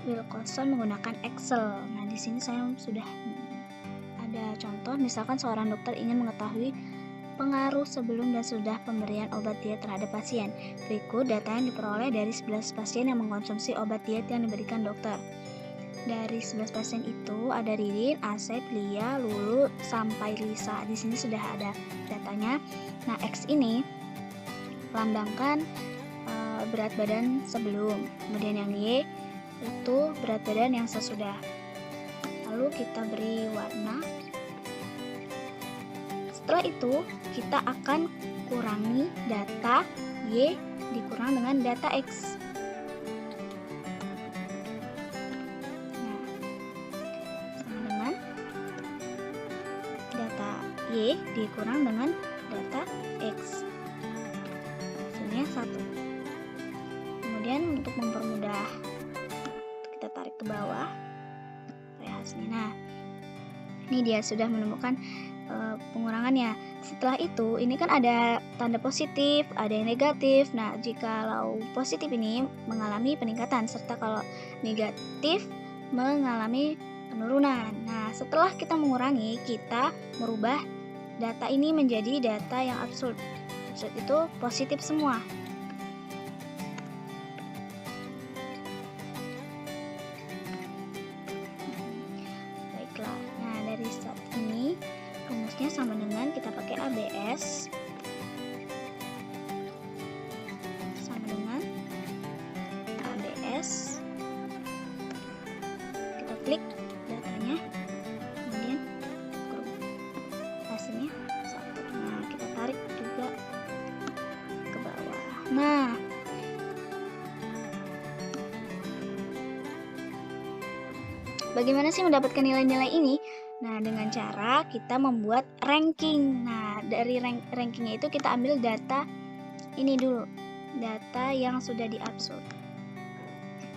Wilcoxon menggunakan Excel. Nah, di sini saya sudah ada contoh, misalkan seorang dokter ingin mengetahui pengaruh sebelum dan sudah pemberian obat diet terhadap pasien. Berikut data yang diperoleh dari 11 pasien yang mengkonsumsi obat diet yang diberikan dokter. Dari 11 pasien itu ada Ririn, Asep, Lia, Lulu, sampai Lisa. Di sini sudah ada datanya. Nah, X ini lambangkan berat badan sebelum. Kemudian yang Y itu berat badan yang sesudah. Lalu kita beri warna. Setelah itu kita akan kurangi data Y dikurang dengan data X. Nah, sama dengan data Y dikurang dengan data X. Hasilnya 1. Kemudian untuk mempermudah, kita tarik ke bawah hasilnya. Nah, ini dia sudah menemukan pengurangannya. Setelah itu, ini kan ada tanda positif, ada yang negatif. Nah, jikalau positif ini mengalami peningkatan, serta kalau negatif mengalami penurunan. Nah, setelah kita mengurangi, kita merubah data ini menjadi data yang absurd. Absurd itu positif semua. Baiklah, nah dari saat ini rumusnya sama dengan kita pakai ABS sama dengan ABS. Kita klik datanya, kemudian hasilnya 1. Nah, kita tarik juga ke bawah. Nah, bagaimana sih mendapatkan nilai-nilai ini? Nah, dengan cara kita membuat ranking. Nah, dari rankingnya itu kita ambil data ini dulu, data yang sudah diabsorb.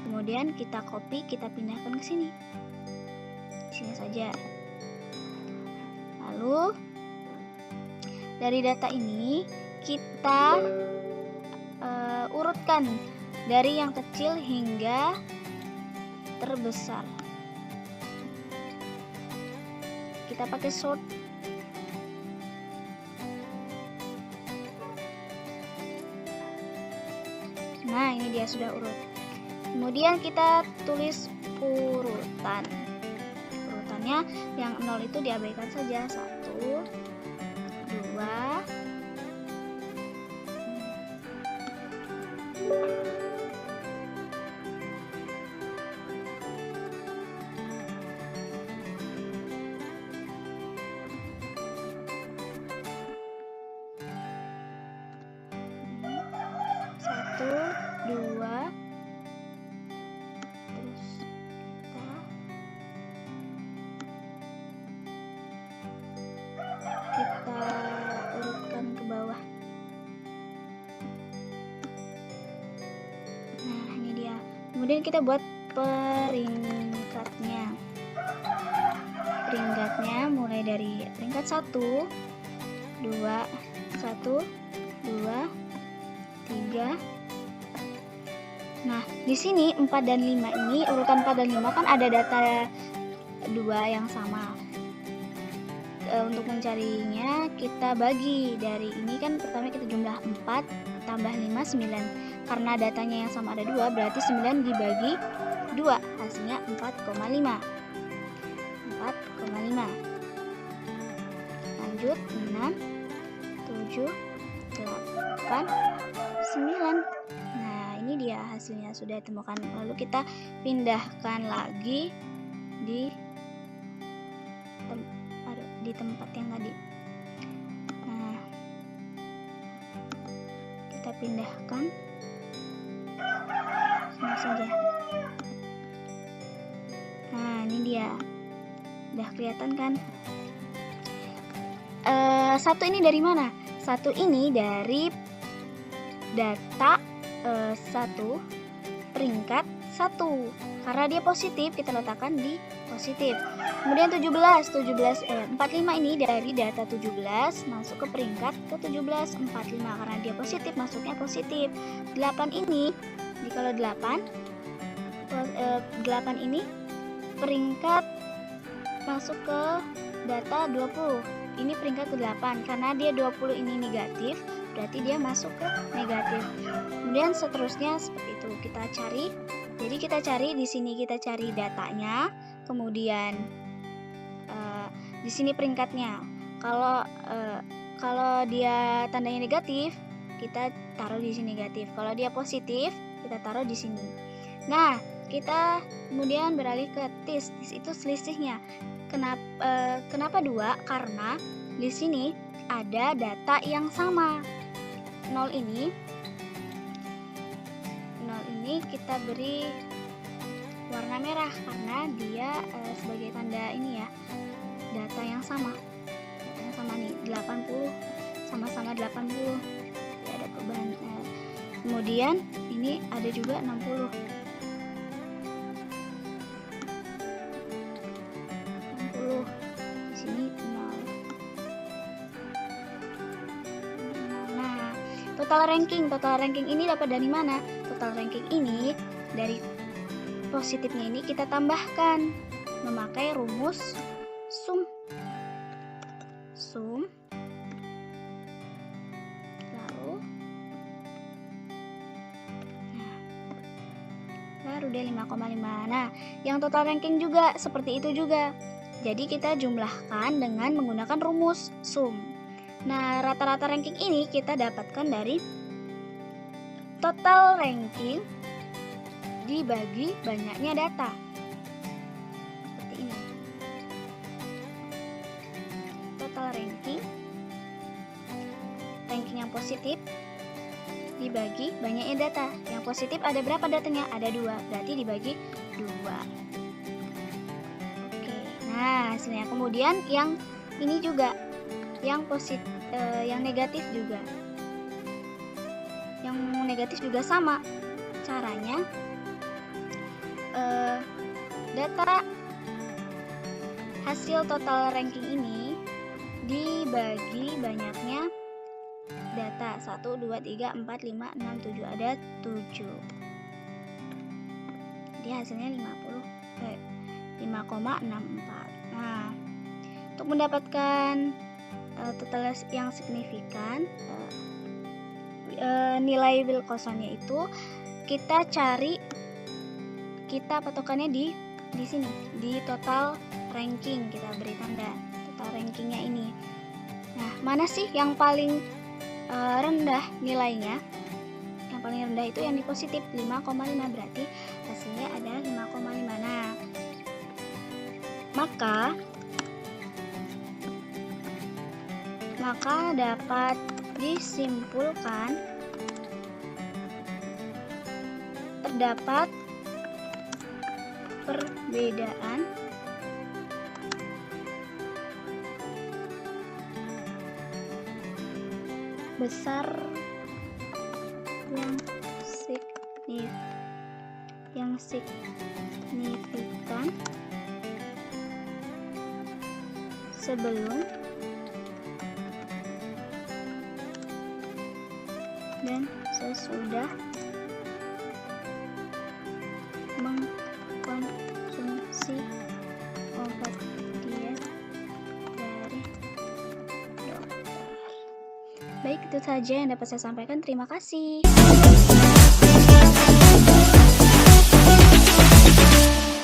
Kemudian kita copy, kita pindahkan ke sini. Sini saja. Lalu dari data ini kita urutkan dari yang kecil hingga terbesar. Kita pakai sort. Nah, ini dia sudah urut. Kemudian kita tulis urutan. Urutannya yang 0 itu diabaikan saja. 1, 2, 1, 2, terus kita urutkan ke bawah. Nah, ini dia. Kemudian kita buat peringkatnya. Peringkatnya mulai dari peringkat 1, 2, 1, 2, 3. Nah, di sini 4 dan 5 ini, urutan 4 dan 5 kan ada data 2 yang sama. Untuk mencarinya kita bagi dari ini kan pertama kita jumlah 4 tambah 5 9. Karena datanya yang sama ada 2, berarti 9 dibagi 2, hasilnya 4,5. 4,5. Lanjut 6, 7, 8, 9. Nah, ini dia hasilnya sudah ditemukan. Lalu kita pindahkan lagi di tempat yang tadi. Nah, kita pindahkan sini saja. Nah, ini dia. Udah kelihatan kan? 1 ini dari mana? 1 ini dari data 1 peringkat 1. Karena dia positif, kita letakkan di positif. Kemudian 45 ini dari data 17 masuk ke peringkat ke 17. 45 karena dia positif, masuknya positif. 8 ini, jikalau 8 8 ini peringkat masuk ke data 20. Ini peringkat ke-8 karena dia 20 ini negatif, berarti dia masuk ke negatif. Kemudian seterusnya seperti itu kita cari. Jadi kita cari di sini, kita cari datanya, kemudian di sini peringkatnya. Kalau dia tandanya negatif, kita taruh di sini negatif. Kalau dia positif, kita taruh di sini. Nah, kita kemudian beralih ke TIS. TIS itu selisihnya. Kenapa 2? Karena di sini ada data yang sama. 0 ini kita beri warna merah karena dia sebagai tanda ini ya, data yang sama. Datanya sama nih, 80 sama-sama 80. Tidak ada perubahan. Kemudian ini ada juga 60. Di sini 0. Nah, total ranking ini dapat dari mana? Total ranking ini dari positifnya ini kita tambahkan memakai rumus sum. Lalu baru dia 5,5. Nah, yang total ranking juga seperti itu juga. Jadi kita jumlahkan dengan menggunakan rumus sum. Nah, rata-rata ranking ini kita dapatkan dari total ranking dibagi banyaknya data. Seperti ini. Total ranking yang positif dibagi banyaknya data. Yang positif ada berapa datanya? Ada 2, berarti dibagi 2. Nah, hasilnya. Kemudian yang ini juga, yang positif, yang negatif juga. Yang negatif juga sama. Caranya, data hasil total ranking ini dibagi banyaknya data. 1, 2, 3, 4, 5, 6, 7. Ada 7. Jadi hasilnya 5,64. Nah, untuk mendapatkan total yang signifikan, nilai Wilcoxonnya itu kita patokannya di sini, di total ranking. Kita beri tanda total rankingnya ini. Nah, mana sih yang paling rendah nilainya? Yang paling rendah itu yang di positif 5,5, berarti hasilnya adalah 5,5. Nah, maka dapat disimpulkan terdapat perbedaan besar yang signifikan sebelum dan sesudah mengkonsumsi obat diet dari dokter. Baik, itu saja yang dapat saya sampaikan. Terima kasih.